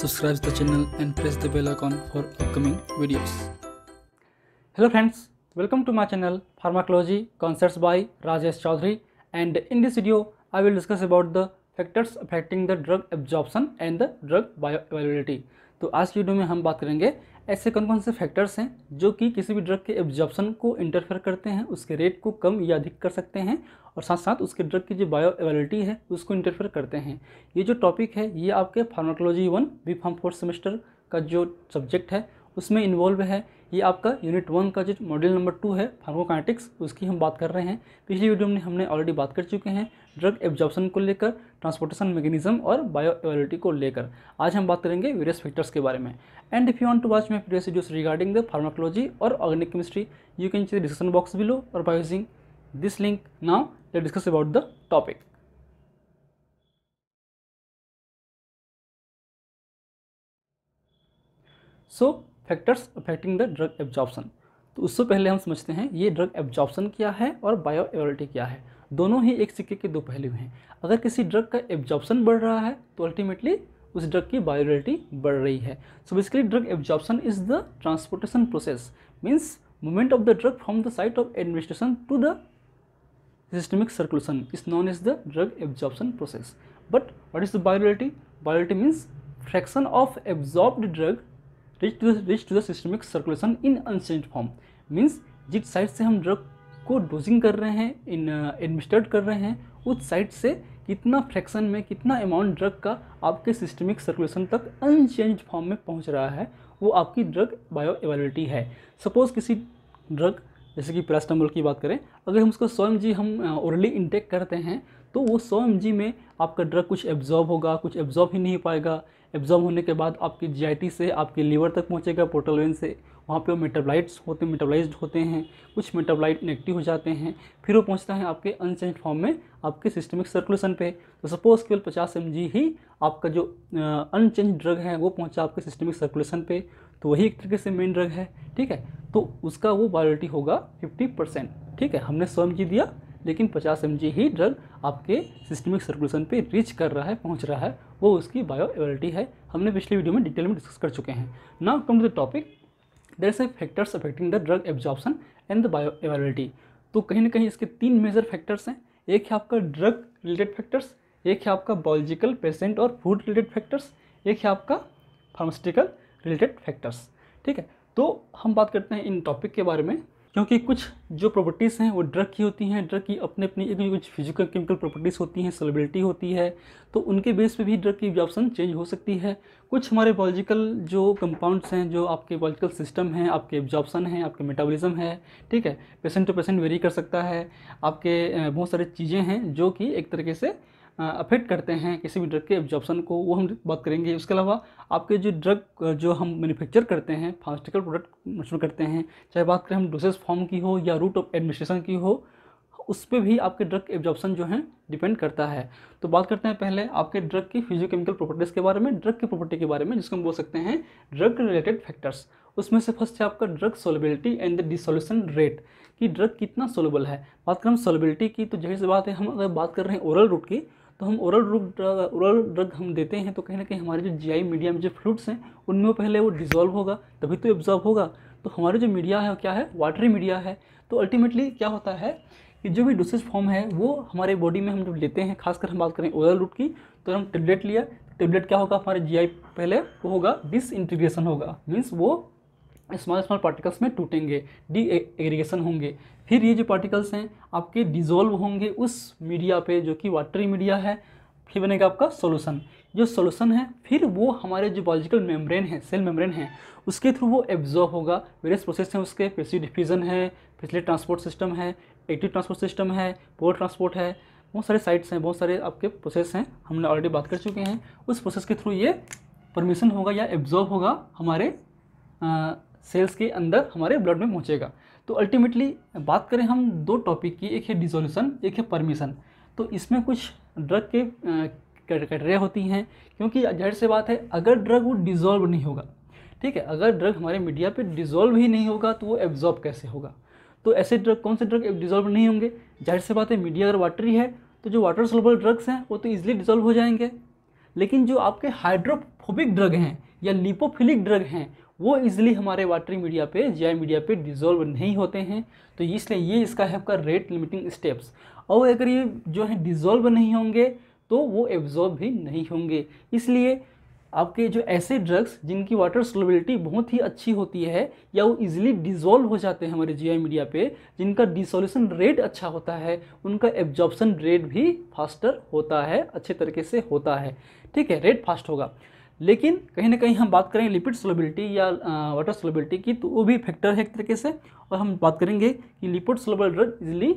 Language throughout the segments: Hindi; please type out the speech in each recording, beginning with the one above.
subscribe the channel and press the bell icon for upcoming videos. Hello friends, welcome to my channel Pharmacology Concepts by Rajesh Chaudhary, and in this video I will discuss about the factors affecting the drug absorption and the drug bioavailability. तो आज की वीडियो में हम बात करेंगे ऐसे कौन कौन से फैक्टर्स हैं जो कि किसी भी ड्रग के एब्जॉर्प्शन को इंटरफेयर करते हैं, उसके रेट को कम या अधिक कर सकते हैं और साथ साथ उसके ड्रग की जो बायोअवेलेबिलिटी है उसको इंटरफेयर करते हैं। ये जो टॉपिक है ये आपके फार्माकोलॉजी 1 बी फार्म 4 सेमेस्टर का जो सब्जेक्ट है उसमें इन्वॉल्व है। ये आपका यूनिट 1 का जो मॉड्यूल नंबर 2 है फार्माकोकाइनेटिक्स, उसकी हम बात कर रहे हैं। पिछली वीडियो में हमने ऑलरेडी बात कर चुके हैं ड्रग एब्जॉर्प्शन को लेकर, ट्रांसपोर्टेशन मैकेनिज्म और बायोअवेलेबिलिटी को लेकर। आज हम बात करेंगे वेरियस फैक्टर्स के बारे में। And if you want to watch my previous videos regarding the pharmacology और organic chemistry, you can check the description box below और by using this link. Now let's discuss about the topic. So factors affecting the drug absorption. तो उससे पहले हम समझते हैं ये ड्रग एब्जॉर्प्शन क्या है और बायोअवेलेबिलिटी क्या है। दोनों ही एक सिक्के के दो पहलू हैं। अगर किसी ड्रग का एब्जॉर्प्शन बढ़ रहा है तो अल्टीमेटली उस ड्रग की बायोअवेलेबिलिटी बढ़ रही है। So basically drug absorption is the transportation process, means movement of the drug from the site of administration to the systemic circulation is known as the drug absorption process. But what is the bioavailability? Bioavailability means fraction of absorbed drug reach to the systemic circulation in unchanged form. Means जिस साइड से हम ड्रग को डोजिंग कर रहे हैं, एडमिनिस्ट्रेट कर रहे हैं, उस साइड से कितना फ्रैक्शन में कितना अमाउंट ड्रग का आपके सिस्टमिक सर्कुलेशन तक अनचेंज फॉर्म में पहुंच रहा है, वो आपकी ड्रग बायोअवेलेबिलिटी है। सपोज किसी ड्रग जैसे कि पैरासिटामोल की बात करें, अगर हम उसको 100 mg हम ओरली इंटेक करते हैं तो वो 100 mg में आपका ड्रग कुछ एब्जॉर्ब होगा, कुछ एब्जॉर्ब ही नहीं पाएगा। एब्जॉर्ब होने के बाद आपकी जीआईटी से आपके लीवर तक पहुंचेगा, पोर्टल वेन से, वहाँ पे वो मेटाबोलाइज्ड होते हैं, कुछ मेटाबोलाइट इनएक्टिव हो जाते हैं, फिर वो पहुँचता है आपके अनचेंज फॉर्म में आपके सिस्टमिक सर्कुलेशन पे। तो सपोज केवल 50 mg ही आपका जो अनचेंज ड्रग है वो पहुँचा आपके सिस्टमिक सर्कुलेशन पे, तो वही एक तरीके से मेन ड्रग है। ठीक है, तो उसका वो बायोअवेलेबिलिटी होगा 50%। ठीक है, हमने 100 mg दिया लेकिन 50 mg ही ड्रग आपके सिस्टमिक सर्कुलेशन पे रीच कर रहा है, पहुंच रहा है, वो उसकी बायोअवेलेबिलिटी है। हमने पिछली वीडियो में डिटेल में डिस्कस कर चुके हैं। Now come to the topic, there is factors affecting the drug absorption and the bioavailability. तो कहीं ना कहीं इसके 3 मेजर फैक्टर्स हैं। एक है आपका ड्रग रिलेटेड फैक्टर्स, एक है आपका बायोलॉजिकल, पेशेंट और फूड रिलेटेड फैक्टर्स, एक है आपका फार्मास्यूटिकल रिलेटेड फैक्टर्स। ठीक है, तो हम बात करते हैं इन टॉपिक के बारे में, क्योंकि कुछ जो प्रॉपर्टीज़ हैं वो ड्रग की होती हैं। ड्रग की अपने कुछ फिजिकल केमिकल प्रॉपर्टीज़ होती हैं, सोलबिलिटी होती है, तो उनके बेस पे भी ड्रग की एब्जॉर्प्शन चेंज हो सकती है। कुछ हमारे बायोलॉजिकल जो कंपाउंड्स हैं, जो आपके बायोलॉजिकल सिस्टम हैं, आपके एब्जॉर्प्शन है, आपके मेटाबॉलिज्म है। ठीक है, पेशेंट टू पेशेंट वेरी कर सकता है। आपके बहुत सारी चीज़ें हैं जो कि एक तरीके से अफेक्ट करते हैं किसी भी ड्रग के एब्जॉर्प्शन को, वो हम बात करेंगे। उसके अलावा आपके जो ड्रग जो हम मैन्युफैक्चर करते हैं, फार्मास्यूटिकल प्रोडक्ट मैन्युफैक्चर करते हैं, चाहे बात करें हम डोसेज फॉर्म की हो या रूट ऑफ एडमिनिस्ट्रेशन की हो, उस पर भी आपके ड्रग एब्जॉर्प्शन जो है डिपेंड करता है। तो बात करते हैं पहले आपके ड्रग की फिजियोकेमिकल प्रॉपर्टीज़ के बारे में, ड्रग की प्रॉपर्टी के बारे में, जिसको हम बोल सकते हैं ड्रग रिलेटेड फैक्टर्स। उसमें से फर्स्ट है आपका drug solubility and the dissolution rate, कि ड्रग कितना सोलबल है। बात करें हम सोलबिलिटी की, तो जाहिर सी बात है हम अगर बात कर रहे हैं ओरल रूट की, तो हम ओरल ड्रग हम देते हैं तो कहीं ना कहीं हमारे जो जीआई मीडिया में जो फ्लूइड्स हैं उनमें पहले वो डिसॉल्व होगा, तभी तो एब्जॉर्ब होगा। तो हमारे जो मीडिया है क्या है, वाटरी मीडिया है। तो अल्टीमेटली क्या होता है कि जो भी डोसेज फॉर्म है वो हमारे बॉडी में हम जब लेते हैं, खासकर हम बात करें ओरल रूट की, तो हम टेबलेट लिया, टेबलेट क्या होगा, हमारे जीआई पहले वो होगा डिसइंटीग्रेशन होगा, मीन्स वो स्मॉल पार्टिकल्स में टूटेंगे, डी एग्रीगेशन होंगे। फिर ये जो पार्टिकल्स हैं आपके डिज़ोल्व होंगे उस मीडिया पे जो कि वाटरी मीडिया है, फिर बनेगा आपका सॉल्यूशन। जो सॉल्यूशन है फिर वो हमारे जो बायोलॉजिकल मेम्ब्रेन है, सेल मेम्ब्रेन है, उसके थ्रू वो एब्जॉर्ब होगा। वेरियस प्रोसेस हैं उसके, पैसिव डिफ्यूजन है, फैसिलिटी ट्रांसपोर्ट सिस्टम है, एक्टिव ट्रांसपोर्ट सिस्टम है, पोर ट्रांसपोर्ट है, बहुत सारे साइट्स हैं, बहुत सारे आपके प्रोसेस हैं, हमने ऑलरेडी बात कर चुके हैं। उस प्रोसेस के थ्रू ये परमिशन होगा या एब्जॉर्ब होगा हमारे सेल्स के अंदर, हमारे ब्लड में पहुंचेगा। तो अल्टीमेटली बात करें हम दो टॉपिक की, एक है डिसोल्यूशन, एक है परमिशन। तो इसमें कुछ ड्रग के क्राइटेरिया होती हैं, क्योंकि जाहिर सी बात है अगर ड्रग वो डिज़ोल्व नहीं होगा, ठीक है, अगर ड्रग हमारे मीडिया पे डिज़ोल्व ही नहीं होगा तो वो एब्जॉर्ब कैसे होगा। तो ऐसे ड्रग, कौन से ड्रग डिज़ोल्व नहीं होंगे, जाहिर सी बात है मीडिया अगर वाटरी है तो जो वाटर सोल्युबल ड्रग्स हैं वो तो ईजिली डिज़ोल्व हो जाएंगे। लेकिन जो आपके हाइड्रोफोबिक ड्रग हैं या लिपोफिलिक ड्रग हैं वो इजीली हमारे वाटरी मीडिया पे, जीआई मीडिया पे डिसॉल्व नहीं होते हैं। तो इसलिए ये इसका है आपका रेट लिमिटिंग स्टेप्स। और अगर ये जो है डिसॉल्व नहीं होंगे तो वो एब्जॉर्ब भी नहीं होंगे। इसलिए आपके जो ऐसे ड्रग्स जिनकी वाटर सोलबिलिटी बहुत ही अच्छी होती है या वो इजीली डिसॉल्व हो जाते हैं हमारे जीआई मीडिया पे, जिनका डिसोल्यूशन रेट अच्छा होता है, उनका एब्जॉर्प्शन रेट भी फास्टर होता है, अच्छे तरीके से होता है। ठीक है, रेट फास्ट होगा। लेकिन कहीं ना कहीं हम बात करें लिपिड सोलबिलिटी या वाटर सोलबिलिटी की, तो वो भी फैक्टर है एक तरीके से। और हम बात करेंगे कि lipid soluble drug easily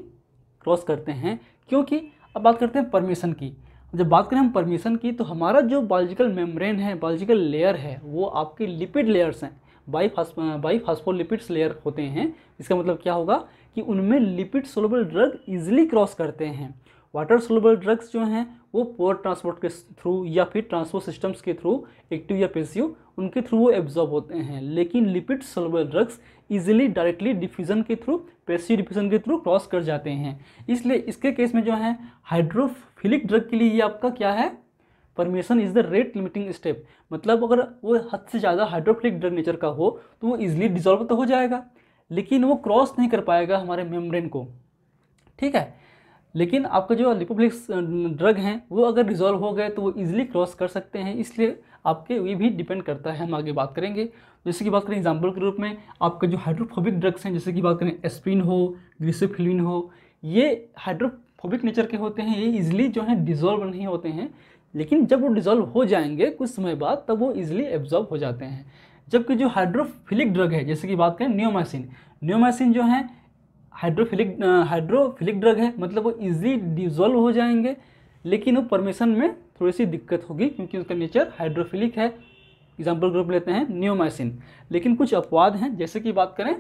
cross करते हैं, क्योंकि अब बात करते हैं परमिशन की। जब बात करें हम परमिशन की, तो हमारा जो बायोलॉजिकल मेम्ब्रेन है, बायोलॉजिकल लेयर है, वो आपके लिपिड लेयर्स हैं, बाईफास्फोलिपिड्स लेयर होते हैं। इसका मतलब क्या होगा कि उनमें lipid soluble drug easily cross करते हैं। वाटर सोलबल ड्रग्स जो हैं वो पोर ट्रांसपोर्ट के थ्रू या फिर ट्रांसपोर्ट सिस्टम्स के थ्रू, एक्टिव या पैसिव, उनके थ्रू वो एब्जॉर्ब होते हैं। लेकिन lipid soluble drugs easily directly diffusion के थ्रू, पैसिव डिफ्यूजन के थ्रू क्रॉस कर जाते हैं। इसलिए इसके केस में जो है हाइड्रोफिलिक ड्रग के लिए ये आपका क्या है, permission is the rate limiting step. मतलब अगर वो हद से ज़्यादा हाइड्रोफिलिक ड्रग नेचर का हो तो वो इजीली डिसॉल्व तो हो जाएगा, लेकिन वो क्रॉस नहीं कर पाएगा हमारे मेम्ब्रेन को। ठीक है, लेकिन आपका जो लिपोफिलिक ड्रग हैं वो अगर डिसॉल्व हो गए तो वो इजीली क्रॉस कर सकते हैं। इसलिए आपके ये भी डिपेंड करता है, हम आगे बात करेंगे। जैसे कि बात करें एग्जांपल के रूप में, आपके जो हाइड्रोफोबिक ड्रग्स हैं, जैसे कि बात करें एस्प्रिन हो, ग्लिसोफिलिन हो, ये हाइड्रोफोबिक नेचर के होते हैं, ये इजीली जो है डिसॉल्व नहीं होते हैं। लेकिन जब वो डिसॉल्व हो जाएंगे कुछ समय बाद, तब वो इजीली एब्जॉर्ब हो जाते हैं। जबकि जो हाइड्रोफिलिक ड्रग है, जैसे कि बात करें नियोमाइसिन जो है हाइड्रोफिलिक ड्रग है, मतलब वो इजीली डिसॉल्व हो जाएंगे, लेकिन वो परमिशन में थोड़ी सी दिक्कत होगी क्योंकि उसका नेचर हाइड्रोफिलिक है। एग्जाम्पल ग्रुप लेते हैं नियोमाइसिन। लेकिन कुछ अपवाद हैं, जैसे कि बात करें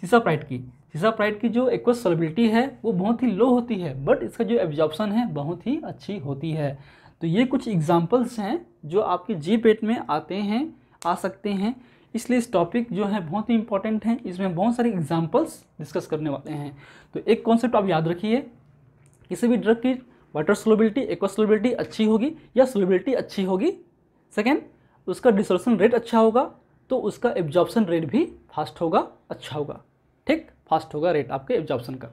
सीसाप्राइड की जो एक्वस सॉल्युबिलिटी है वो बहुत ही लो होती है, बट इसका जो एब्जॉर्प्शन है बहुत ही अच्छी होती है। तो ये कुछ एग्जाम्पल्स हैं जो आपके जी पेट में आ सकते हैं। इसलिए इस टॉपिक जो है बहुत ही इंपॉर्टेंट है, इसमें बहुत सारे एग्जाम्पल्स डिस्कस करने वाले हैं। तो एक कॉन्सेप्ट आप याद रखिए, किसी भी ड्रग की वाटर सोलबिलिटी, एक्वस सोलबिलिटी अच्छी होगी या सोलबिलिटी अच्छी होगी, सेकेंड उसका डिसोल्यूशन रेट अच्छा होगा, तो उसका एब्जॉर्प्शन रेट भी फास्ट होगा, अच्छा होगा। ठीक, फास्ट होगा रेट आपके एब्जॉर्प्शन का।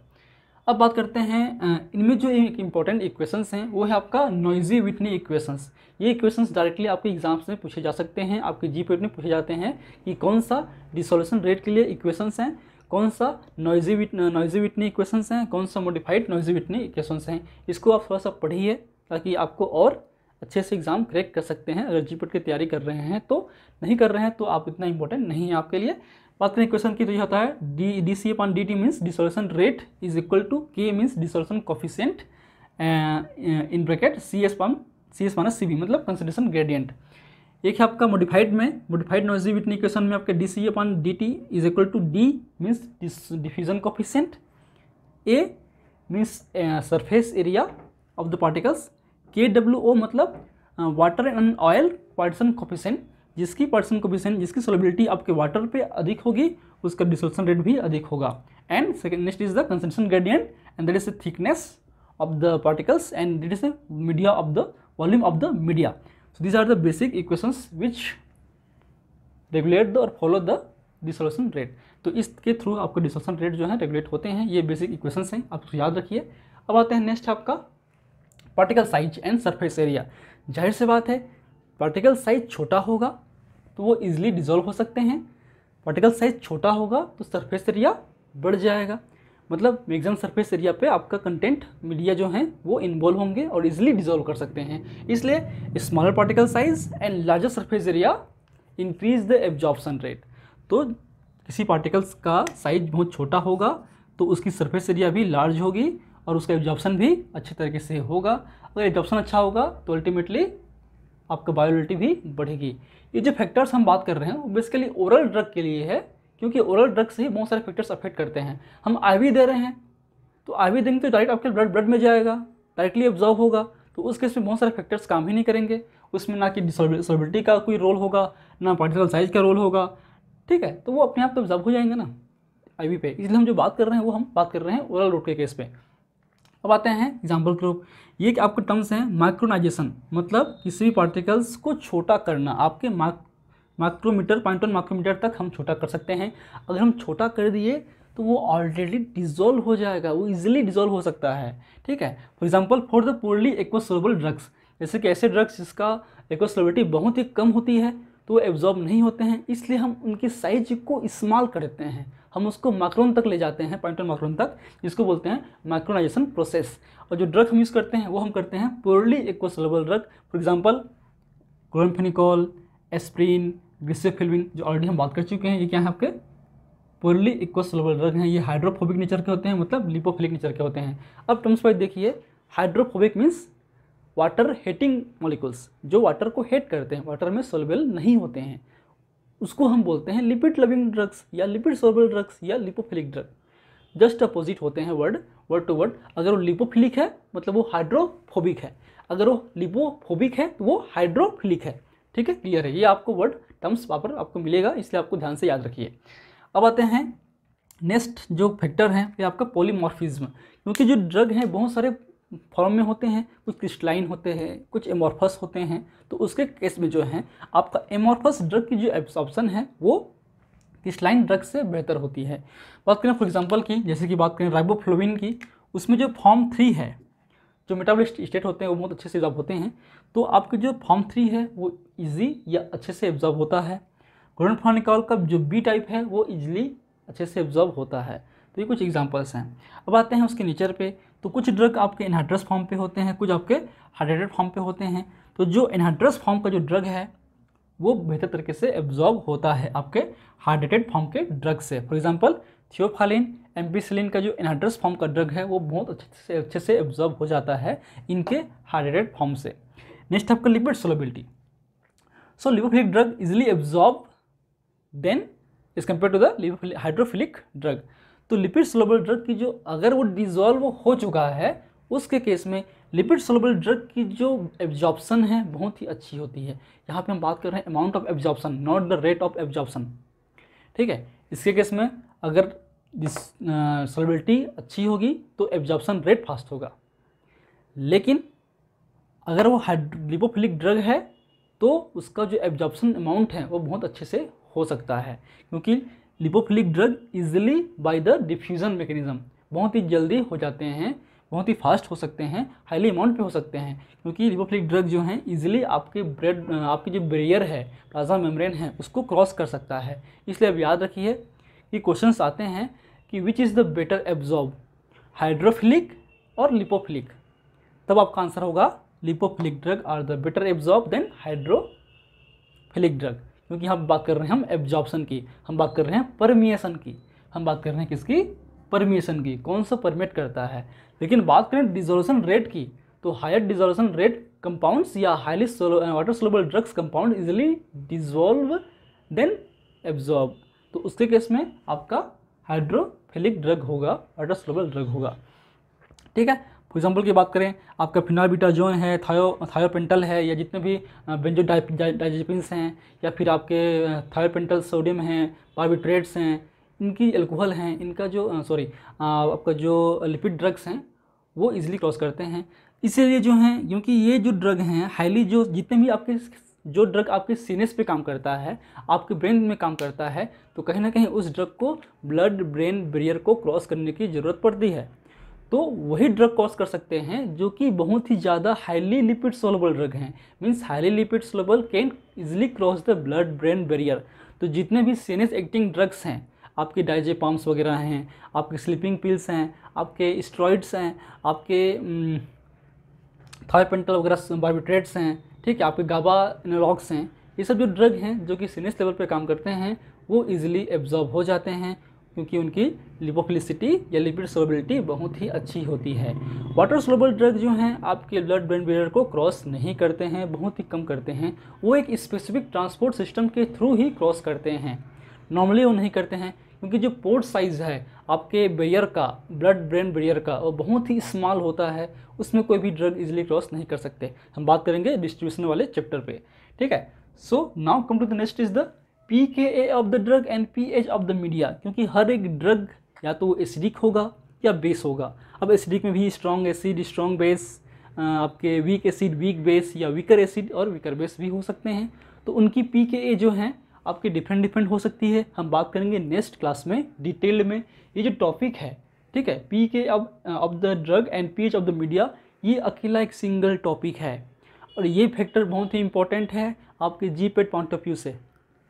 अब बात करते हैं इनमें जो एक इंपॉर्टेंट इक्वेशंस हैं वो है आपका नॉइजी व्हिटनी इक्वेशंस। ये इक्वेशंस डायरेक्टली आपके एग्जाम्स में पूछे जा सकते हैं, आपके जी पेट में पूछे जाते हैं कि कौन सा डिसोल्यूशन रेट के लिए इक्वेशंस हैं, कौन सा नॉइजी व्हिटनी इक्वेशंस हैं, कौन सा मॉडिफाइड नॉइजी व्हिटनी इक्वेशंस हैं। इसको आप थोड़ा सा पढ़िए ताकि आपको और अच्छे से एग्जाम क्रैक कर सकते हैं। अगर जी पेट की तैयारी कर रहे हैं तो, नहीं कर रहे हैं तो आप इतना इंपॉर्टेंट नहीं है आपके लिए। बात करें क्वेश्चन की तो ये होता है dC/dt means dissolution rate is equal to K means dissolution coefficient in bracket CS-CB मतलब कंसंट्रेशन ग्रेडियंट। एक है आपका मॉडिफाइड नॉइजी व्हिटनी इक्वेशन में आपके dC/dt is equal to D means diffusion coefficient, A means surface area of the particles, KWO मतलब water and oil partition coefficient, जिसकी पार्टिशन कोफिशिएंट, जिसकी सोलबिलिटी आपके वाटर पे अधिक होगी उसका डिसोल्यूशन रेट भी अधिक होगा। And second next is the concentration gradient and that is the thickness of the particles and that is the media of the volume of the media. So these are the basic equations which regulate the और फॉलो द डिसोल्यूशन रेट। तो इसके थ्रू आपको डिसोल्यूशन रेट जो है रेगुलेट होते हैं। ये बेसिक इक्वेशंस हैं, आप याद रखिए। अब आते हैं नेक्स्ट आपका particle size and surface area. जाहिर सी बात है पार्टिकल साइज छोटा होगा तो वो इजीली डिसॉल्व हो सकते हैं, पार्टिकल साइज छोटा होगा तो सरफेस एरिया बढ़ जाएगा। मतलब मैक्सिमम सरफेस एरिया पे आपका कंटेंट मीडिया जो है वो इन्वॉल्व होंगे और इजीली डिसॉल्व कर सकते हैं। इसलिए smaller particle size and larger surface area increase the absorption rate. तो किसी पार्टिकल्स का साइज बहुत छोटा होगा तो उसकी सरफेस एरिया भी लार्ज होगी और उसका एब्जॉर्प्शन भी अच्छे तरीके से होगा। अगर एब्जॉर्प्शन अच्छा होगा तो अल्टीमेटली आपका बायोलिटी भी बढ़ेगी। ये जो फैक्टर्स हम बात कर रहे हैं वो बेसिकली ओरल ड्रग के लिए है, क्योंकि ओरल ड्रग से ही बहुत सारे फैक्टर्स अफेक्ट करते हैं। हम आईवी दे रहे हैं तो आईवी देंगे तो डायरेक्ट आपके ब्लड में जाएगा, डायरेक्टली एब्जॉर्ब होगा, तो उस केस में बहुत सारे फैक्टर्स काम ही नहीं करेंगे। उसमें ना कि डिसोल्बिलिटी का कोई रोल होगा, ना पार्टिकल साइज का रोल होगा। ठीक है, तो वो अपने आप तो एब्जॉर्ब हो जाएंगे ना आईवी पे। इसलिए हम जो बात कर रहे हैं वो हम बात कर रहे हैं ओरल रूट के केस पे। अब आते हैं एग्जाम्पल के रूप, ये कि आपके टर्म्स हैं माइक्रोनाइजेशन, मतलब किसी भी पार्टिकल्स को छोटा करना। आपके माइक्रोमीटर 0.1 माइक्रोमीटर तक हम छोटा कर सकते हैं। अगर हम छोटा कर दिए तो वो ऑलरेडी डिजोल्व हो जाएगा, वो इजीली डिजोल्व हो सकता है। ठीक है, for example for the poorly aquasoluble drugs, जैसे कि ऐसे ड्रग्स जिसका एक्वासोल्युबिलिटी बहुत ही कम होती है तो वो एब्जॉर्ब नहीं होते हैं, इसलिए हम उनकी साइज को इस्तेमाल करते हैं, हम उसको माइक्रोन तक ले जाते हैं, 0.1 माइक्रोन तक, जिसको बोलते हैं माइक्रोनाइजेशन प्रोसेस। और जो ड्रग हम यूज़ करते हैं वो हम करते हैं poorly aquasoluble drug, for example chloramphenicol, aspirin, griseofulvin, जो ऑलरेडी हम बात कर चुके हैं। ये क्या है आपके पोरली एक्वासोल्युबल ड्रग हैं। ये हाइड्रोफोबिक नेचर के होते हैं, मतलब लिपोफिलिक नेचर के होते हैं। अब टर्म्स वाइज देखिए, hydrophobic means water hating molecules, जो वाटर को हेट करते हैं, वाटर में सोल्युबल नहीं होते हैं, उसको हम बोलते हैं लिपिड लविंग ड्रग्स या लिपिड सोल्युबल ड्रग्स या लिपोफिलिक ड्रग। जस्ट अपोजिट होते हैं वर्ड टू वर्ड। अगर वो लिपोफिलिक है मतलब वो हाइड्रोफोबिक है, अगर वो लिपोफोबिक है तो वो हाइड्रोफिलिक है। ठीक है, क्लियर है? ये आपको वर्ड टर्म्स पर आपको मिलेगा, इसलिए आपको ध्यान से याद रखिए। अब आते हैं नेक्स्ट जो फैक्टर है ये आपका पॉलीमॉर्फिज्म, क्योंकि जो ड्रग हैं बहुत सारे फॉर्म में होते हैं, कुछ क्रिस्टलाइन होते हैं, कुछ एमॉर्फस होते हैं। तो उसके केस में जो है आपका एमॉर्फस ड्रग की जो एब्सॉर्प्शन है वो क्रिस्टलाइन ड्रग से बेहतर होती है। बात करें फॉर एग्जांपल की, जैसे कि बात करें राइबोफ्लोविन की, उसमें जो फॉर्म 3 है, जो मेटाबॉलिक स्टेट होते हैं वो बहुत अच्छे से एब्जॉर्ब होते हैं। तो आपके जो फॉर्म 3 है वो ईजी या अच्छे से एब्जॉर्ब होता है। क्लोरामफेनिकोल का जो बी टाइप है वो इजीली अच्छे से एब्जॉर्ब होता है। तो ये कुछ एग्जांपल्स हैं। अब आते हैं उसके नेचर पे, तो कुछ ड्रग आपके एनहाइड्रस फॉर्म पे होते हैं, कुछ आपके हाइड्रेटेड फॉर्म पे होते हैं। तो जो एनहाइड्रस फॉर्म का जो ड्रग है वो बेहतर तरीके से एब्जॉर्ब होता है आपके हाइड्रेटेड फॉर्म के ड्रग से। फॉर एग्जांपल थियोफालिन, एम्पिसिलिन का जो एनहाइड्रस फॉर्म का ड्रग है वो बहुत अच्छे से एब्जॉर्ब हो जाता है इनके हाइड्रेटेड फॉर्म से। नेक्स्ट आपका lipid solubility. So lipophilic drug easily absorb then is compare to the hydrophilic drug. तो लिपिड सोलबल ड्रग की जो अगर वो डिजोल्व हो चुका है उसके केस में लिपिड सोलबल ड्रग की जो एब्जॉर्प्शन है बहुत ही अच्छी होती है। यहाँ पे हम बात कर रहे हैं amount of absorption, not the rate of absorption. ठीक है, इसके केस में अगर सोलबिलिटी अच्छी होगी तो एब्जॉर्प्शन रेट फास्ट होगा, लेकिन अगर वो लिपोफिलिक ड्रग है तो उसका जो एब्जॉर्प्शन अमाउंट है वो बहुत अच्छे से हो सकता है, क्योंकि lipophilic drug easily by the diffusion mechanism बहुत ही जल्दी हो जाते हैं, बहुत ही फास्ट हो सकते हैं, हाईली अमाउंट पे हो सकते हैं, क्योंकि लिपोफिलिक ड्रग जो हैं इजीली आपकी जो बैरियर है, प्लाज्मा मेम्ब्रेन है, उसको क्रॉस कर सकता है। इसलिए अब याद रखिए कि क्वेश्चंस आते हैं कि which is the better absorb, hydrophilic और लिपोफिलिक, तब आपका आंसर होगा lipophilic drug are the better absorb than hydrophilic drug, क्योंकि हम बात कर रहे हैं हम एब्जॉर्प्शन की, हम बात कर रहे हैं परमिएशन की, हम बात कर रहे हैं किसकी, परमिएशन की, कौन सा परमिट करता है। लेकिन बात करें डिजोल्यूशन रेट की, तो हायर डिजोल्यूशन रेट कंपाउंड्स या highly water soluble drugs compound easily dissolve then absorb, तो उसके केस में आपका हाइड्रोफिलिक ड्रग होगा, वाटर सोलुबल ड्रग होगा। ठीक है, फॉर एग्जांपल की बात करें, आपका फिनाबिटाजोन है, थायोपेंटल है, या जितने भी बेंजोडाइजेपिन्स हैं, या फिर आपके थायोपेंटल सोडियम हैं, बार्बिट्रेट्स हैं, इनकी अल्कोहल हैं, इनका जो आपका जो लिपिड ड्रग्स हैं वो इजीली क्रॉस करते हैं। इसीलिए जो हैं, क्योंकि ये जो ड्रग हैं हाईली, जो जितने भी आपके जो ड्रग आपके सीनेस पे काम करता है, आपके ब्रेन में काम करता है, तो कहीं ना कहीं उस ड्रग को ब्लड ब्रेन बैरियर को क्रॉस करने की ज़रूरत पड़ती है। तो वही ड्रग क्रॉस कर सकते हैं जो कि बहुत ही ज़्यादा हाईली लिपिड सोलबल ड्रग हैं, means highly lipid soluble can easily cross the blood brain barrier. तो जितने भी सीनेस एक्टिंग ड्रग्स हैं, आपके डाइजेपाम्स वगैरह हैं, आपके स्लीपिंग पिल्स हैं, आपके स्टेरॉइड्स हैं, आपके थायोपेंटल वगैरह बार्बिट्रेट्स हैं, ठीक है, आपके गाबा एनालॉग्स हैं, ये सब जो ड्रग हैं जो कि सीनेस लेवल पे काम करते हैं वो इजीली एब्जॉर्ब हो जाते हैं, क्योंकि उनकी लिपोफिलिसिटी या लिपिड सोलबिलिटी बहुत ही अच्छी होती है। वाटर सोलबल ड्रग जो हैं आपके ब्लड ब्रेन बैरियर को क्रॉस नहीं करते हैं, बहुत ही कम करते हैं, वो एक स्पेसिफिक ट्रांसपोर्ट सिस्टम के थ्रू ही क्रॉस करते हैं, नॉर्मली वो नहीं करते हैं, क्योंकि जो पोर्ट साइज़ है आपके बैरियर का, ब्लड ब्रेन बैरियर का, वो बहुत ही स्मॉल होता है, उसमें कोई भी ड्रग इजीली क्रॉस नहीं कर सकते। हम बात करेंगे डिस्ट्रीब्यूशन वाले चैप्टर पे, ठीक है। So now come to the next is the pKa of the drug and pH of the media, क्योंकि हर एक ड्रग या तो एसिडिक होगा या बेस होगा। अब एसिडिक में भी स्ट्रॉन्ग एसिड, स्ट्रॉन्ग बेस, आपके वीक एसिड, वीक बेस या वीकर एसिड और वीकर बेस भी हो सकते हैं। तो उनकी pKa जो हैं आपके डिफरेंट हो सकती है। हम बात करेंगे नेक्स्ट क्लास में डिटेल में। ये जो टॉपिक है, ठीक है, pK of the drug and pH of the media, ये अकेला एक सिंगल टॉपिक है और ये फैक्टर बहुत ही इंपॉर्टेंट है आपके जीपेट पॉइंट ऑफ व्यू से।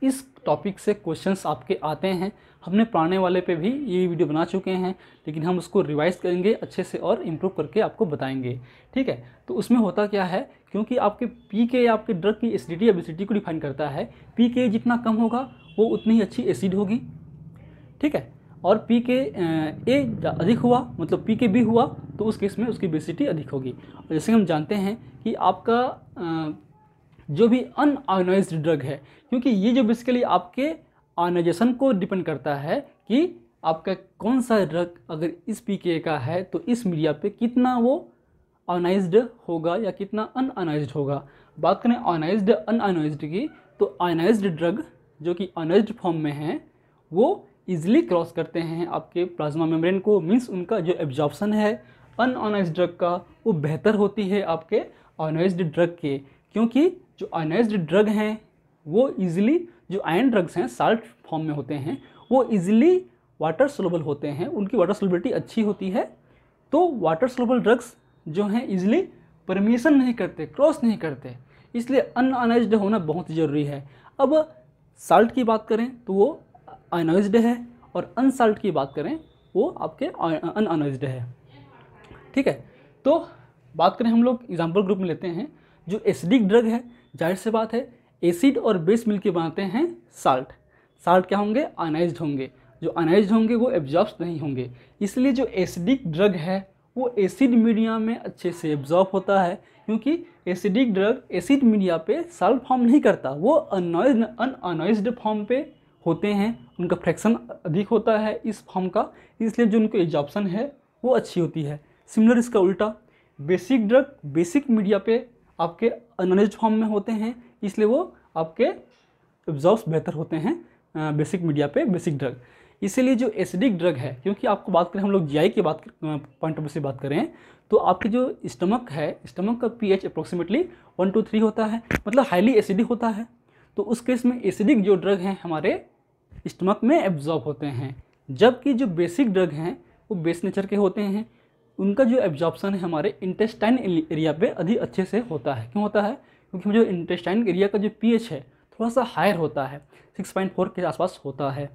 इस टॉपिक से क्वेश्चंस आपके आते हैं। हमने पुराने वाले पे भी ये वीडियो बना चुके हैं, लेकिन हम उसको रिवाइज करेंगे अच्छे से और इम्प्रूव करके आपको बताएंगे, ठीक है। तो उसमें होता क्या है, क्योंकि आपके pKa आपके ड्रग की एसिडिटी या बेसिडिटी को डिफाइन करता है। pKa जितना कम होगा वो उतनी ही अच्छी एसिड होगी, ठीक है। और pKa अधिक हुआ मतलब pKb हुआ तो उस केस में उसकी बेसिडिटी अधिक होगी। और जैसे हम जानते हैं कि आपका जो भी अनआयोनाइज्ड ड्रग है, क्योंकि ये जो बेसिकली आपके आयोनाइजेशन को डिपेंड करता है कि आपका कौन सा ड्रग अगर इस pKa का है तो इस मीडिया पे कितना वो आयोनाइज्ड होगा या कितना अनआयोनाइज्ड होगा। बात करें आयोनाइज्ड अनआयोनाइज्ड की, तो आयोनाइज्ड ड्रग जो कि आयोनाइज्ड फॉर्म में हैं वो ईजिली क्रॉस करते हैं आपके प्लाज्मा मेम्ब्रेन को, मीन्स उनका जो एब्जॉर्प्शन है अनआयोनाइज्ड ड्रग का वो बेहतर होती है आपके आयोनाइज्ड ड्रग के। क्योंकि जो आयोनाइज्ड ड्रग हैं वो ईजिली, जो आयन ड्रग्स हैं साल्ट फॉर्म में होते हैं, वो ईजिली वाटर सोलुबल होते हैं, उनकी वाटर सोलबिलिटी अच्छी होती है। तो वाटर सोलुबल ड्रग्स जो हैं ईजिली परमिशन नहीं करते, क्रॉस नहीं करते, इसलिए अनआयोनाइज्ड होना बहुत ज़रूरी है। अब साल्ट की बात करें तो वो आयोनाइज्ड है और अनसाल्ट की बात करें वो आपके अनआयोनाइज्ड है, ठीक है। तो बात करें हम लोग एग्जाम्पल ग्रुप में लेते हैं। जो एसिडिक ड्रग है, जाहिर सी बात है एसिड और बेस मिलकर बनाते हैं साल्ट। साल्ट क्या होंगे, आयनाइज्ड होंगे। जो आयनाइज्ड होंगे वो एब्जॉर्ब नहीं होंगे, इसलिए जो एसिडिक ड्रग है वो एसिड मीडिया में अच्छे से एब्जॉर्ब होता है। क्योंकि एसिडिक ड्रग एसिड मीडिया पे साल्ट फॉर्म नहीं करता, वो अनआयोनाइज्ड फॉर्म पे होते हैं, उनका फ्रैक्शन अधिक होता है इस फॉर्म का, इसलिए जो उनको एब्जॉर्प्शन है वो अच्छी होती है। सिमिलर इसका उल्टा, बेसिक ड्रग बेसिक मीडिया पे आपके अनआयोनाइज्ड फॉर्म में होते हैं, इसलिए वो आपके एब्जॉर्ब्स बेहतर होते हैं बेसिक मीडिया पे बेसिक ड्रग। इसीलिए जो एसिडिक ड्रग है, क्योंकि आपको बात करें हम लोग जीआई की बात पॉइंट ऑफ व्यू से बात करें तो आपकी जो स्टमक है, स्टमक का pH अप्रोक्सीमेटली 1 to 3 होता है, मतलब हाईली एसिडिक होता है। तो उस केस में एसिडिक जो ड्रग हैं हमारे स्टमक में एब्जॉर्ब होते हैं, जबकि जो बेसिक ड्रग हैं वो बेस नेचर के होते हैं, उनका जो एब्जॉर्प्शन है हमारे इंटेस्टाइन एरिया पे अधिक अच्छे से होता है। क्यों होता है, क्योंकि जो इंटेस्टाइन एरिया का जो pH है थोड़ा सा हायर होता है, 6.4 के आसपास होता है,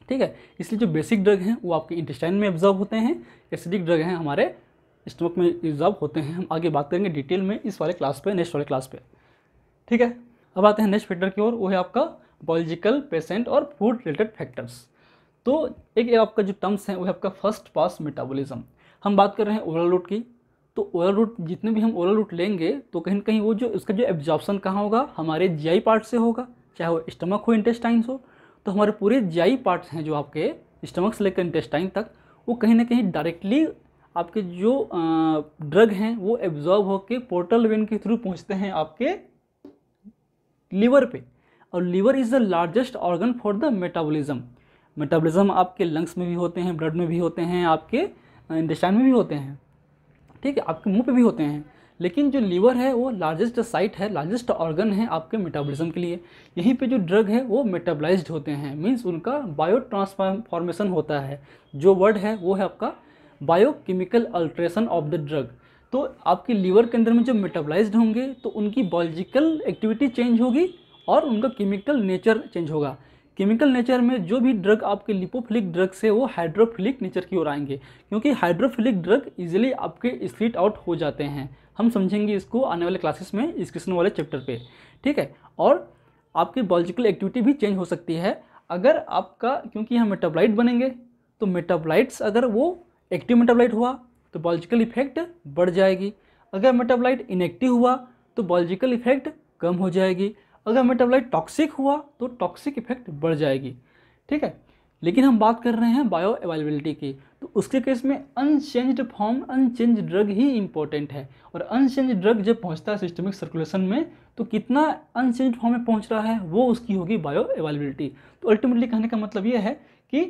ठीक है। इसलिए जो बेसिक ड्रग हैं वो आपके इंटेस्टाइन में एब्जॉर्ब होते हैं, एसिडिक ड्रग हैं हमारे स्टमक में एब्जॉर्ब होते हैं। हम आगे बात करेंगे डिटेल में इस वाले क्लास पे, नेक्स्ट वाले क्लास पे, ठीक है। अब आते हैं नेक्स्ट फैक्टर की ओर, वो है आपका बायोलॉजिकल, पेशेंट और फूड रिलेटेड फैक्टर्स। तो एक आपका जो टर्म्स है वो है आपका फर्स्ट पास मेटाबॉलिज्म। हम बात कर रहे हैं ओरल रूट की, तो ओरल रूट जितने भी हम ओरल रूट लेंगे तो कहीं ना कहीं वो जो उसका जो एब्जॉर्प्शन कहाँ होगा, हमारे जीआई पार्ट से होगा, चाहे वो स्टमक हो, इंटेस्टाइन्स हो। तो हमारे पूरे जीआई पार्ट्स हैं जो आपके स्टमक से लेकर इंटेस्टाइन तक, वो कहीं ना कहीं डायरेक्टली आपके जो ड्रग हैं वो एब्जॉर्ब होकर पोर्टल वेन के थ्रू पहुँचते हैं आपके लीवर पे। और liver is the largest organ for the metabolism. Metabolism आपके लंग्स में भी होते हैं, ब्लड में भी होते हैं, आपके इंटेस्टाइन में भी होते हैं, ठीक है, आपके मुंह पे भी होते हैं। लेकिन जो लीवर है वो लार्जेस्ट साइट है, लार्जेस्ट ऑर्गन है आपके मेटाबॉलिज्म के लिए। यहीं पे जो ड्रग है वो मेटाबलाइज्ड होते हैं, मीन्स उनका बायो ट्रांसफॉर्मेशन होता है। जो वर्ड है वो है आपका biochemical alteration of the drug. तो आपके लीवर के अंदर में जब मेटाबलाइज्ड होंगे तो उनकी बायोलॉजिकल एक्टिविटी चेंज होगी और उनका केमिकल नेचर चेंज होगा। केमिकल नेचर में जो भी ड्रग आपके लिपोफिलिक ड्रग से वो हाइड्रोफिलिक नेचर की ओर आएंगे, क्योंकि हाइड्रोफिलिक ड्रग इजीली आपके एक्सक्रीट आउट हो जाते हैं। हम समझेंगे इसको आने वाले क्लासेस में, एक्सक्रीशन वाले चैप्टर पे, ठीक है। और आपकी बायोलॉजिकल एक्टिविटी भी चेंज हो सकती है अगर आपका, क्योंकि यहाँ मेटाबोलाइट बनेंगे तो मेटाबोलाइट्स अगर वो एक्टिव मेटाबोलाइट हुआ तो बायोलॉजिकल इफेक्ट बढ़ जाएगी, अगर मेटाबोलाइट इनएक्टिव हुआ तो बायोलॉजिकल इफेक्ट कम हो जाएगी, अगर मेटाबोलाइट टॉक्सिक हुआ तो टॉक्सिक इफेक्ट बढ़ जाएगी, ठीक है। लेकिन हम बात कर रहे हैं बायो अवेलेबिलिटी की, तो उसके केस में अनचेंज्ड फॉर्म, अनचेंज ड्रग ही इंपॉर्टेंट है। और अनचेंज ड्रग जब पहुंचता है सिस्टमिक सर्कुलेशन में तो कितना अनचेंज फॉर्म में पहुंच रहा है वो उसकी होगी बायो अवेलेबिलिटी। तो अल्टीमेटली कहने का मतलब ये है कि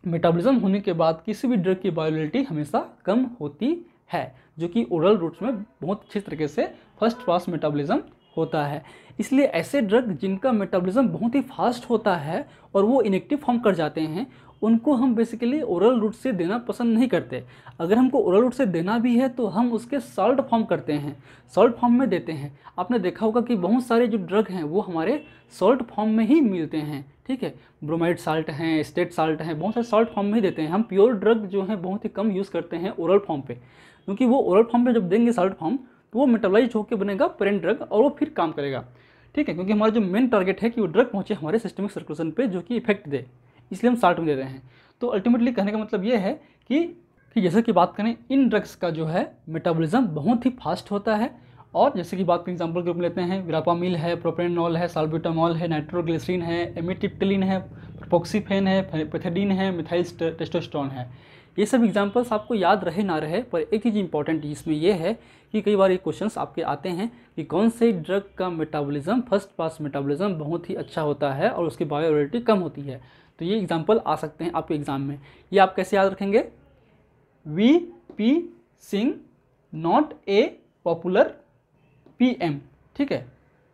मेटाबॉलिज्म होने के बाद किसी भी ड्रग की बायोअवेलेबिलिटी हमेशा कम होती है, जो कि ओरल रूट्स में बहुत अच्छे तरीके से फर्स्ट पास मेटाबॉलिज्म होता है। इसलिए ऐसे ड्रग जिनका मेटाबॉलिज्म बहुत ही फास्ट होता है और वो इनएक्टिव फॉर्म कर जाते हैं, उनको हम बेसिकली ओरल रूट से देना पसंद नहीं करते। अगर हमको ओरल रूट से देना भी है तो हम उसके सॉल्ट फॉर्म करते हैं, सॉल्ट फॉर्म में देते हैं। आपने देखा होगा कि बहुत सारे जो ड्रग हैं वो हमारे सॉल्ट फॉर्म में ही मिलते हैं, ठीक है। ब्रोमाइड साल्ट हैं, स्टेट साल्ट हैं, बहुत सारे सॉल्ट फॉर्म में ही देते हैं। हम प्योर ड्रग जो है बहुत ही कम यूज़ करते हैं ओरल फॉर्म पे, क्योंकि वो ओरल फॉर्म पे जब देंगे सॉल्ट फॉर्म तो वो मेटाबोलाइज होकर बनेगा पेरेंट ड्रग और वो फिर काम करेगा, ठीक है। क्योंकि हमारा जो मेन टारगेट है कि वो ड्रग पहुँचे हमारे सिस्टमिक सर्कुलेशन पे जो कि इफेक्ट दे, इसलिए हम साल्ट में दे रहे हैं। तो अल्टीमेटली कहने का मतलब ये है कि जैसे कि बात करें इन ड्रग्स का जो है मेटाबॉलिज्म बहुत ही फास्ट होता है। और जैसे कि बात करें एग्जांपल के रूप में लेते हैं, विरापामिल है, प्रोपेनॉल है, साल्ब्यूटामॉल है, नाइट्रोग्लिसरीन है, एमिट्रिप्टिलिन है, प्रोपोक्सीफेन है, पैथेडीन है, मिथाइल टेस्टोस्टेरोन है। ये सब एग्जांपल्स आपको याद रहे ना रहे, पर एक चीज़ इंपॉर्टेंट इसमें यह है कि कई बार ये क्वेश्चंस आपके आते हैं कि कौन से ड्रग का मेटाबॉलिज्म फर्स्ट पास मेटाबॉलिज्म बहुत ही अच्छा होता है और उसकी बायोअवेलेबिलिटी कम होती है। तो ये एग्जांपल आ सकते हैं आपके एग्जाम में। ये आप कैसे याद रखेंगे? VP Singh not a popular PM, ठीक है।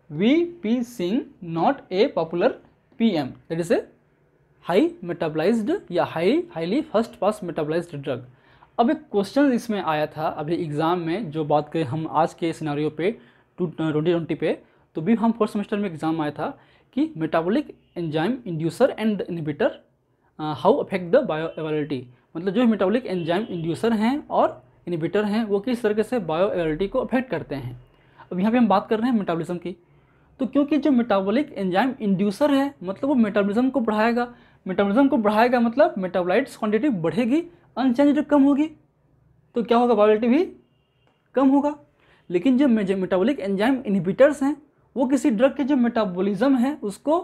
VP Singh not a popular PM, that is a high metabolized या highly first pass metabolized drug. अब एक क्वेश्चन इसमें आया था अभी एग्जाम में, जो बात करें हम आज के सिनारियो पे 2020 पे, तो भी हम फोर्थ सेमेस्टर में एग्जाम आया था कि metabolic enzyme inducer and inhibitor how affect the bioavailability. मतलब जो मेटाबॉलिक एंजाइम इंड्यूसर हैं और इनहिबिटर हैं वो किस तरीके से बायोअवेलेबिलिटी को अफेक्ट करते हैं। अब यहाँ पे हम बात कर रहे हैं मेटाबॉलिज्म की, तो क्योंकि जो मेटाबॉलिक एंजाइम इंड्यूसर है मतलब वो मेटाबॉलिज्म को बढ़ाएगा, मेटाबॉलिज्म को बढ़ाएगा मतलब मेटाबोलाइट्स क्वांटिटी बढ़ेगी, अनचेंज्ड कम होगी, तो क्या होगा, बायोअवेलेबिलिटी भी कम होगा। लेकिन जो मेटाबॉलिक एंजाइम इनहिबिटर्स हैं वो किसी ड्रग के जो मेटाबॉलिज्म है उसको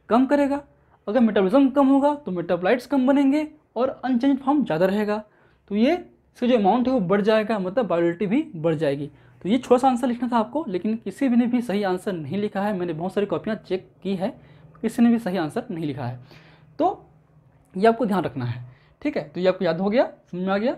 कम करेगा। अगर मेटाबॉलिज्म कम होगा तो मेटाबोलाइट्स कम बनेंगे और अनचेंज्ड फॉर्म ज़्यादा रहेगा, तो ये इसका जो अमाउंट है वो बढ़ जाएगा, मतलब बायोअवेलेबिलिटी भी बढ़ जाएगी। तो ये छोटा सा आंसर लिखना था आपको, लेकिन किसी ने भी सही आंसर नहीं लिखा है। मैंने बहुत सारी कॉपियाँ चेक की है, किसी ने भी सही आंसर नहीं लिखा है, तो ये आपको ध्यान रखना है, ठीक है। तो ये आपको याद हो गया, समझ में आ गया।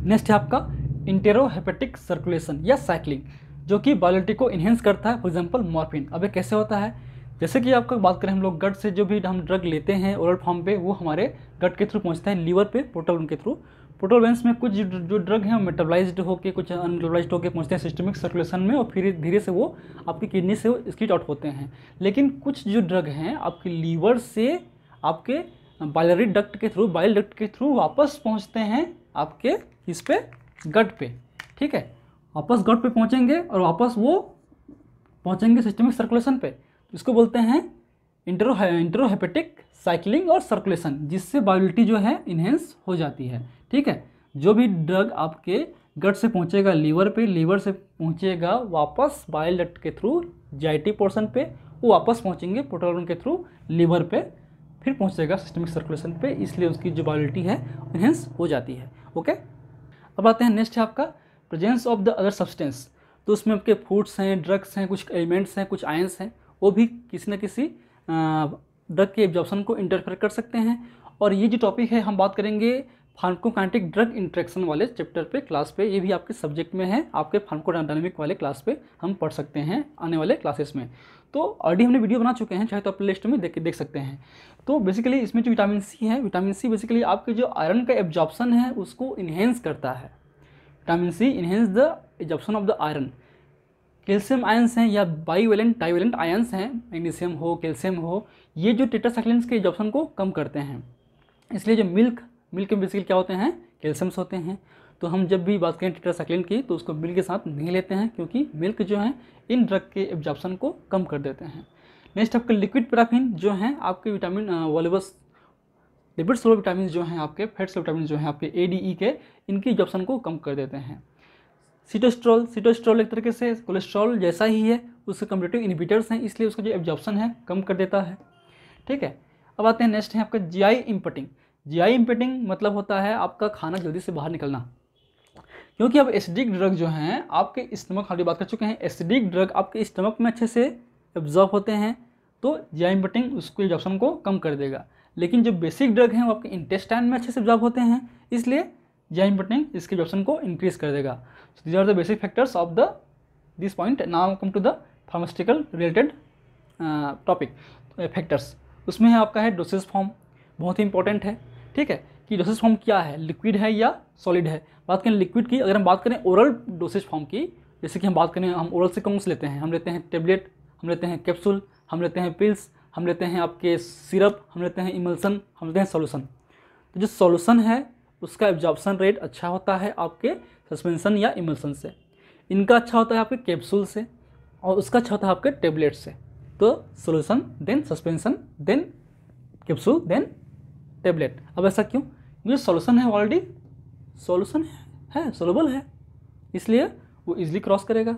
नेक्स्ट है आपका इंटेरोहेपेटिक सर्कुलेशन या साइक्लिंग, जो कि बायोअवेलेबिलिटी को इन्हेंस करता है। For example morphine. अब ये कैसे होता है, जैसे कि आपका बात करें हम लोग गट से जो भी हम ड्रग लेते हैं ओरल फॉर्म पे, वो हमारे गट के थ्रू पहुंचता है लीवर पे पोर्टल वेन के थ्रू। पोर्टल वेन्स में कुछ जो ड्रग हैं मेटाबोलाइज्ड होकर, कुछ अनमेटाबोलाइज्ड होकर पहुंचते हैं सिस्टमिक सर्कुलेशन में, और फिर धीरे से वो आपकी किडनी से स्कीट आउट होते हैं। लेकिन कुछ जो ड्रग हैं आपके लीवर से आपके बाइलरी डक्ट के थ्रू, बाइल डक्ट के थ्रू वापस पहुँचते हैं आपके इस पे गट पे, ठीक है। वापस गट पे पहुँचेंगे और वापस वो पहुँचेंगे सिस्टमिक सर्कुलेशन पे। इसको बोलते हैं इंटेरोहेपेटिक साइक्लिंग और सर्कुलेशन, जिससे बायोअवेलेबिलिटी जो है इन्हेंस हो जाती है, ठीक है। जो भी ड्रग आपके गट से पहुंचेगा लीवर पे, लीवर से पहुंचेगा वापस बाइल डक्ट के थ्रू जीआईटी पोर्शन पे, वो वापस पहुंचेंगे पोर्टल वेन के थ्रू लीवर पे, फिर पहुंचेगा सिस्टमिक सर्कुलेशन पे, इसलिए उसकी जो बायोअवेलेबिलिटी है इन्हेंस हो जाती है, ओके। अब आते हैं नेक्स्ट है आपका presence of the other substance. तो उसमें आपके फूड्स हैं, ड्रग्स हैं, कुछ एलिमेंट्स हैं, कुछ आयंस हैं, वो भी किसी न किसी ड्रग के एब्जॉर्प्शन को इंटरफेयर कर सकते हैं। और ये जो टॉपिक है हम बात करेंगे फार्माकोकाइनेटिक ड्रग इंटरेक्शन वाले चैप्टर पे, क्लास पे, ये भी आपके सब्जेक्ट में है, आपके फार्माकोडायनामिक वाले क्लास पे हम पढ़ सकते हैं आने वाले क्लासेस में। तो ऑलरेडी हमने वीडियो बना चुके हैं, चाहे तो आप प्ले लिस्ट में देख सकते हैं। तो बेसिकली इसमें जो विटामिन सी है, विटामिन सी बेसिकली आपके जो आयरन का एब्जॉर्प्शन है उसको इन्हेंस करता है। Vitamin C enhance the absorption of the iron. Calcium ions हैं या बाईवेलेंट डाईवेलेंट आयंस हैं, मैग्नीशियम हो, कैल्शियम हो, ये जो टेट्रासाइक्लिन्स के एब्जॉर्प्शन को कम करते हैं। इसलिए जो मिल्क में बेसिकली क्या होते हैं, कैल्शियम्स होते हैं। तो हम जब भी बात करें टेट्रासाइक्लिन की तो उसको मिल्क के साथ नहीं लेते हैं, क्योंकि मिल्क जो है इन ड्रग के एब्जॉर्प्शन को कम कर देते हैं। नेक्स्ट आपके लिक्विड पैराफिन जो हैं आपके विटामिन वॉल्यूबस लिपिड सोलर विटामिन जो हैं आपके, फैट सोलर विटामिन जो हैं आपके ADE के, इनकी एब्जॉर्प्शन को कम कर देते हैं। सिटोस्ट्रोल एक तरीके से कोलेस्ट्रॉल जैसा ही है, उसके कम्पिटिटिव इनहिबिटर्स हैं, इसलिए उसका जो एब्जॉर्प्शन है कम कर देता है, ठीक है। अब आते हैं नेक्स्ट है आपका GI इम्पटिंग। GI इम्पटिंग मतलब होता है आपका खाना जल्दी से बाहर निकलना, क्योंकि अब एसिडिक ड्रग जो हैं आपके स्टमक, हाल बात कर चुके हैं, एसिडिक ड्रग आपके स्टमक में अच्छे से एब्जॉर्ब होते हैं, तो GI इम्पटिंग उसके एब्जॉर्प्शन को कम कर देगा। लेकिन जो बेसिक ड्रग हैं वो आपके इंटेस्टाइन में अच्छे से एब्जॉर्ब होते हैं, इसलिए जाइम प्रोटीन इसके एब्जॉर्प्शन को इंक्रीज कर देगा। So these are the basic factors of the this point. Now come to the pharmaceutical related topic factors. उसमें है आपका है डोसेज फॉर्म, बहुत ही इंपॉर्टेंट है, ठीक है, कि डोसेज फॉर्म क्या है, लिक्विड है या सॉलिड है। बात करें लिक्विड की, अगर हम बात करें ओरल डोसेज फॉर्म की, जैसे कि हम बात करें, हम ओरल से कौन से लेते हैं, हम लेते हैं टेबलेट, हम लेते हैं कैप्सूल, हम लेते हैं पिल्स, हम लेते हैं आपके सिरप, हम लेते हैं इमल्सन, हम लेते हैं सॉल्यूशन। तो जो सॉल्यूशन है उसका एब्जॉर्प्शन रेट अच्छा होता है आपके सस्पेंशन या इमल्सन से, इनका अच्छा होता है आपके कैप्सूल से, और उसका अच्छा होता है आपके टेबलेट से। तो solution then suspension then capsule then tablet. अब ऐसा क्यों? क्योंकि सॉल्यूशन है ऑलरेडी, सॉल्यूशन है सोलुबल है, इसलिए वो इजीली क्रॉस करेगा।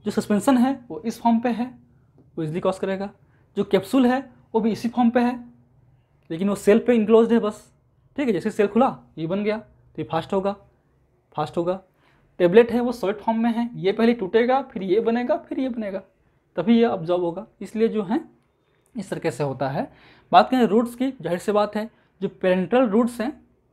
जो सस्पेंशन है वो इस फॉर्म पे है, वो इजीली क्रॉस करेगा। जो कैप्सूल है वो भी इसी फॉर्म पे है, लेकिन वो सेल पे इनक्लोज्ड है बस, ठीक है। जैसे सेल खुला ये बन गया तो ये फास्ट होगा। टेबलेट है वो सॉलिड फॉर्म में है, ये पहले टूटेगा फिर ये बनेगा फिर ये बनेगा, तभी ये अब्जॉर्ब होगा, इसलिए जो है इस तरीके से होता है। बात करें रूट्स की, जाहिर सी बात है जो पेरेंटल रूट्स हैं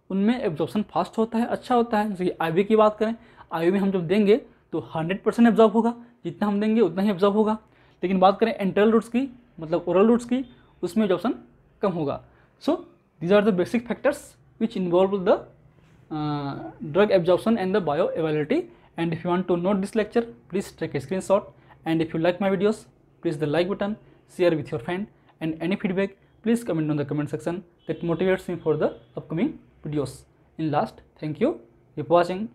उनमें एब्जॉर्प्शन फास्ट होता है, अच्छा होता है। जैसे कि आईवी की बात करें, आईवी में हम जब देंगे तो 100% एब्जॉर्ब होगा, जितना हम देंगे उतना ही एब्जॉर्ब होगा। लेकिन बात करें एंटरल रूट्स की, मतलब ओरल रूट्स की, उसमें एब्जॉर्प्शन कम होगा। So these are the basic factors which involve the drug absorption and the bioavailability. And if you want to note this lecture, please take a screenshot, and if you like my videos, please the like button, share with your friend, and any feedback please comment on the comment section. That motivates me for the upcoming videos. In last, thank you for watching.